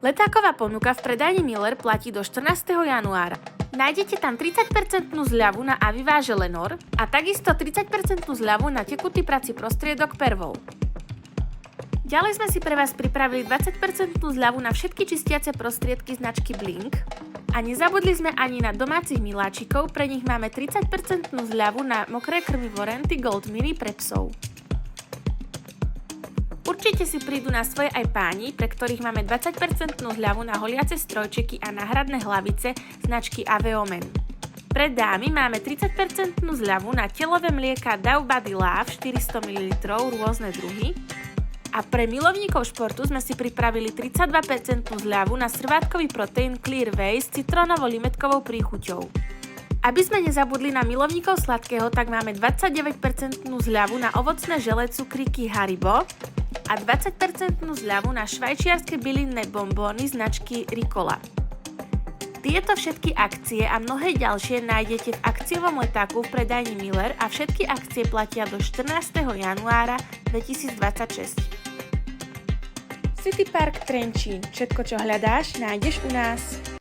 Letáková ponuka v predajni Miller platí do 14. januára. Nájdete tam 30% zľavu na Aviváže Lenor a takisto 30% zľavu na tekutý prací prostriedok Pervol. Ďalej sme si pre vás pripravili 20% zľavu na všetky čistiace prostriedky značky Blink a nezabudli sme ani na domácich miláčikov, pre nich máme 30% zľavu na mokré krmivo Renty Gold Mini pre psov. Určite si prídu na svoje aj páni, pre ktorých máme 20% zľavu na holiace strojčeky a náhradné hlavice značky Aveomen. Pre dámy máme 30% zľavu na telové mlieka Dove Body Love 400 ml rôzne druhy a pre milovníkov športu sme si pripravili 32% zľavu na srvátkový proteín Clear Whey s citrónovo-limetkovou príchuťou. Aby sme nezabudli na milovníkov sladkého, tak máme 29% zľavu na ovocné žele cukríky Haribo a 20% zľavu na švajčiarske bylinné bombóny značky Ricola. Tieto všetky akcie a mnohé ďalšie nájdete v akciovom letáku v predajni Miller a všetky akcie platia do 14. januára 2026. City Park Trenčín. Všetko, čo hľadáš, nájdeš u nás.